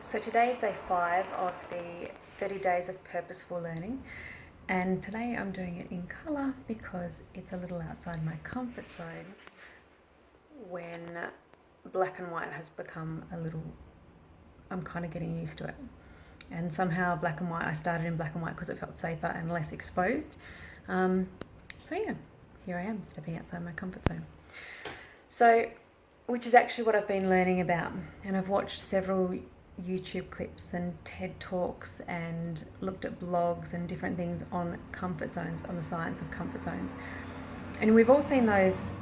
So today is day 5 of the 30 days of purposeful learning, and today I'm doing it in colour because it's a little outside my comfort zone when black and white has become I'm kind of getting used to it. And somehow black and white, I started in black and white because it felt safer and less exposed. So yeah, here I am stepping outside my comfort zone. So, which is actually what I've been learning about, and I've watched several YouTube clips and TED Talks and looked at blogs and different things on comfort zones, on the science of comfort zones. And we've all seen those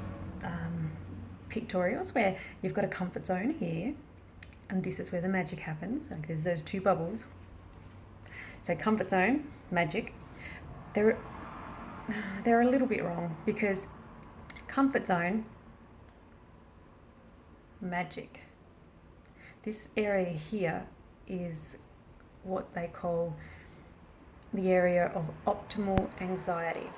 pictorials where you've got a comfort zone here, and this is where the magic happens. Like there's those two bubbles. So comfort zone, magic. They're a little bit wrong, because comfort zone, magic. This area here is what they call the area of optimal anxiety,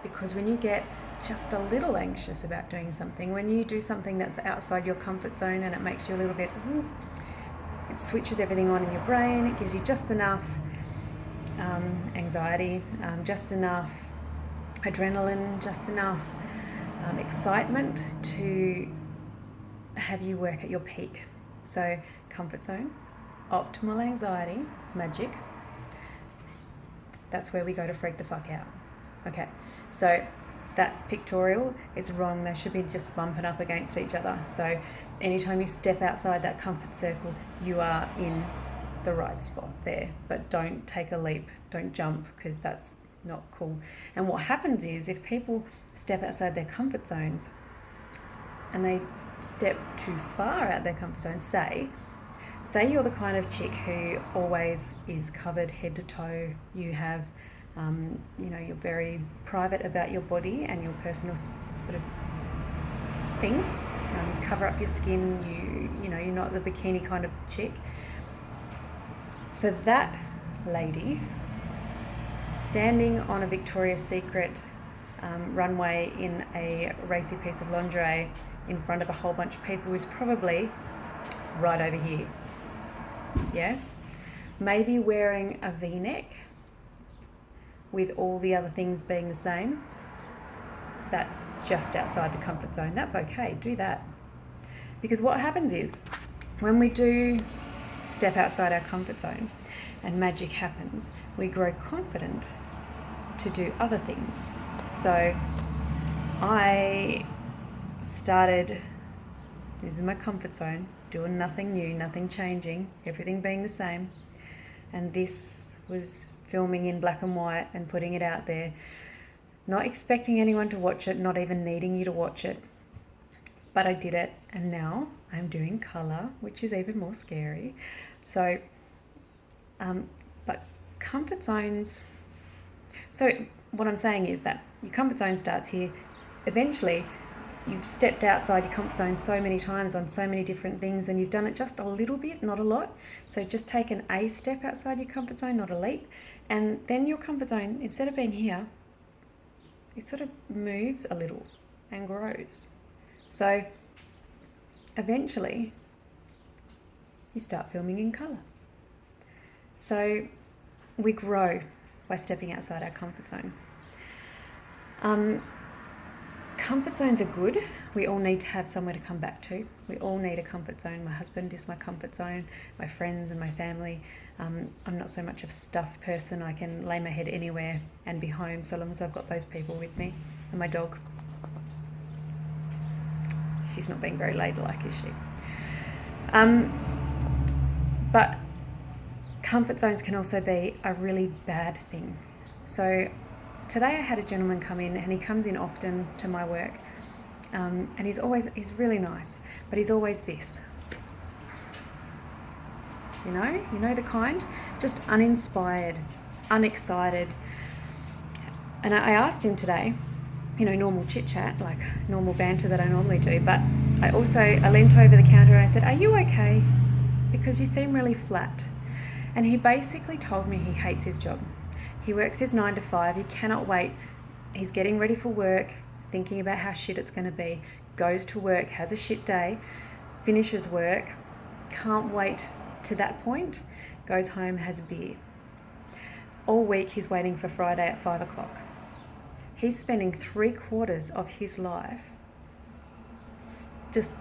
because when you get just a little anxious about doing something, when you do something that's outside your comfort zone and it makes you a little bit, it switches everything on in your brain, it gives you just enough anxiety, just enough adrenaline, just enough excitement to have you work at your peak. So comfort zone, optimal anxiety, magic. That's where we go to freak the fuck out. Okay, so that pictorial is wrong. They should be just bumping up against each other. So anytime you step outside that comfort circle, you are in the right spot there. But don't take a leap, don't jump, because that's not cool. And what happens is, if people step outside their comfort zones and they step too far out their comfort zone, say you're the kind of chick who always is covered head to toe, you have you're very private about your body and your personal sort of thing, cover up your skin, you're not the bikini kind of chick. For that lady, standing on a Victoria's Secret runway in a racy piece of lingerie in front of a whole bunch of people is probably right over here. Yeah? Maybe wearing a V-neck with all the other things being the same, that's just outside the comfort zone. That's okay, do that. Because what happens is, when we do step outside our comfort zone and magic happens, we grow confident to do other things. So I started, this is my comfort zone, doing nothing new, nothing changing, everything being the same. And this was filming in black and white and putting it out there, not expecting anyone to watch it, not even needing you to watch it. But I did it, and now I'm doing colour, which is even more scary. So, but comfort zones, so what I'm saying is that your comfort zone starts here. Eventually, you've stepped outside your comfort zone so many times on so many different things, and you've done it just a little bit, not a lot. So just take a step outside your comfort zone, not a leap. And then your comfort zone, instead of being here, it sort of moves a little and grows. So eventually, you start filming in colour. So we grow by stepping outside our comfort zone. Comfort zones are good. We all need to have somewhere to come back to. We all need a comfort zone. My husband is my comfort zone, my friends and my family. I'm not so much of a stuffed person. I can lay my head anywhere and be home so long as I've got those people with me. And my dog. She's not being very ladylike, is she? But comfort zones can also be a really bad thing. So today I had a gentleman come in, and he comes in often to my work, and he's really nice, but he's always this. You know the kind, just uninspired, unexcited. And I asked him today, normal chit chat, like normal banter that I normally do, but I leant over the counter and I said, "Are you okay? Because you seem really flat." And he basically told me he hates his job. He works his 9 to 5. He cannot wait. He's getting ready for work, thinking about how shit it's going to be, goes to work, has a shit day, finishes work, can't wait to that point, goes home, has a beer. All week he's waiting for Friday at 5 o'clock. He's spending 3/4 of his life just,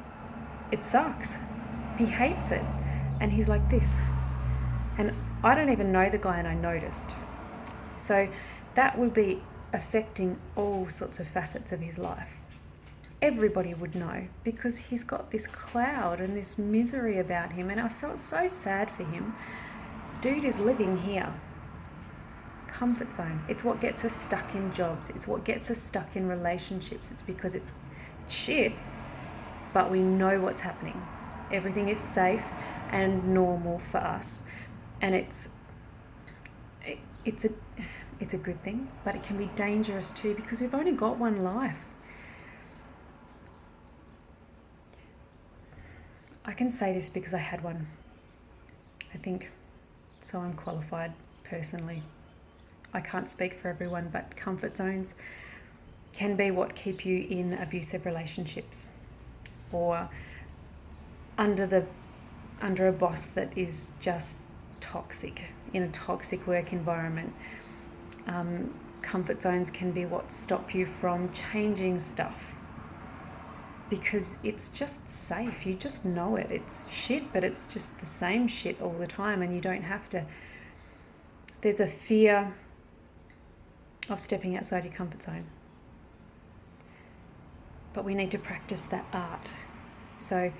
it sucks. He hates it. And he's like this. And I don't even know the guy, and I noticed. So that would be affecting all sorts of facets of his life. Everybody would know, because he's got this cloud and this misery about him, and I felt so sad for him. Dude is living here. Comfort zone. It's what gets us stuck in jobs. It's what gets us stuck in relationships. It's because it's shit, but we know what's happening. Everything is safe and normal for us, and it's a good thing, but it can be dangerous too, because we've only got one life. I can say this because I had one, I think, so I'm qualified personally. I can't speak for everyone, but comfort zones can be what keep you in abusive relationships, or under a boss that is just toxic, in a toxic work environment. Comfort zones can be what stop you from changing stuff, because it's just safe. You just know it. It's shit, but it's just the same shit all the time, and you don't have to. There's a fear of stepping outside your comfort zone. But we need to practice that art. So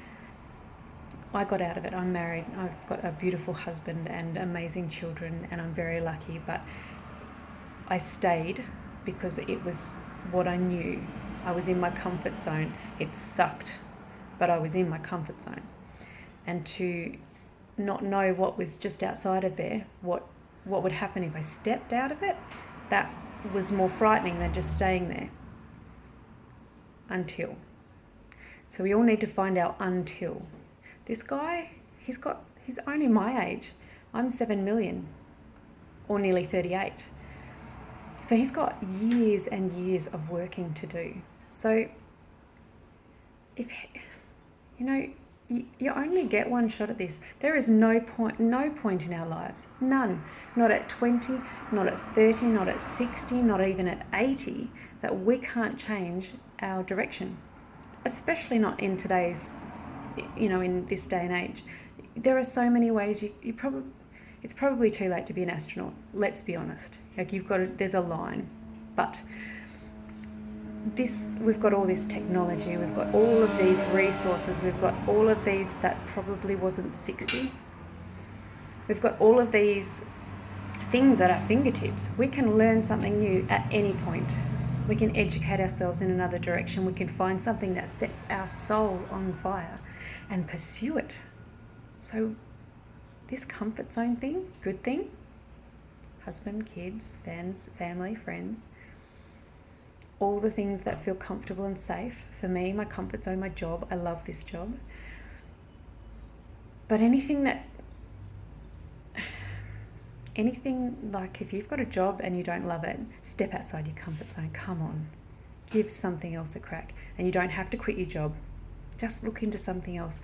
I got out of it. I'm married. I've got a beautiful husband and amazing children, and I'm very lucky, but I stayed because it was what I knew. I was in my comfort zone. It sucked, but I was in my comfort zone. And to not know what was just outside of there, what would happen if I stepped out of it, that was more frightening than just staying there. Until. So we all need to find our until. This guy, he's only my age. I'm 7 million, or nearly 38. So he's got years and years of working to do. So if, you only get one shot at this. There is no point in our lives, none, not at 20, not at 30, not at 60, not even at 80, that we can't change our direction, especially not in today's, in this day and age. There are so many ways it's probably too late to be an astronaut. Let's be honest. Like, there's a line, but we've got all this technology, we've got all of these resources, we've got all of these that probably wasn't 60. We've got all of these things at our fingertips. We can learn something new at any point. We can educate ourselves in another direction. We can find something that sets our soul on fire and pursue it. So this comfort zone thing, good thing, husband, kids, family, friends, all the things that feel comfortable and safe. For me, my comfort zone, my job, I love this job. But anything like, if you've got a job and you don't love it, step outside your comfort zone. Come on, give something else a crack. And you don't have to quit your job. Just look into something else.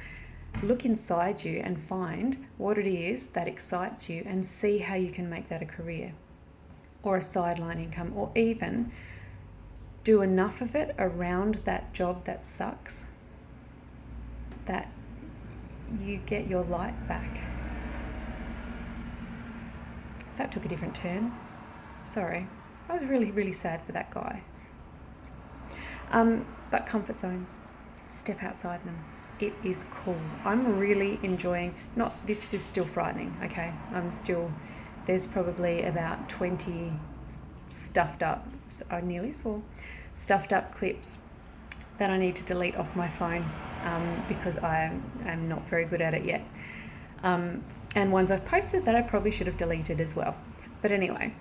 Look inside you and find what it is that excites you, and see how you can make that a career or a sideline income, or even do enough of it around that job that sucks that you get your light back. That took a different turn. Sorry. I was really, really sad for that guy. But comfort zones, step outside them. It is cool. I'm really enjoying, this is still frightening, okay? There's probably about 20 stuffed up, I nearly saw, stuffed up clips that I need to delete off my phone, because I am not very good at it yet. And ones I've posted that I probably should have deleted as well. But anyway,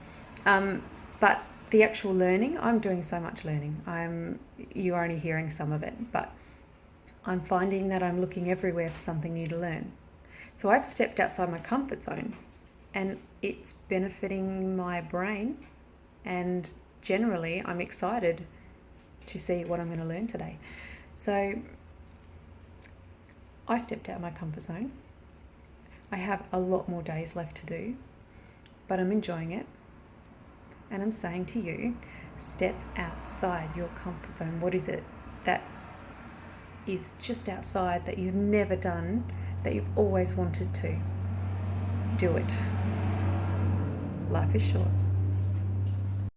but the actual learning, I'm doing so much learning. You're only hearing some of it, but I'm finding that I'm looking everywhere for something new to learn. So I've stepped outside my comfort zone, and it's benefiting my brain, and generally I'm excited to see what I'm going to learn today. So I stepped out of my comfort zone. I have a lot more days left to do, but I'm enjoying it. And I'm saying to you, step outside your comfort zone. What is it that is just outside that you've never done, that you've always wanted to? Do it. Life is short.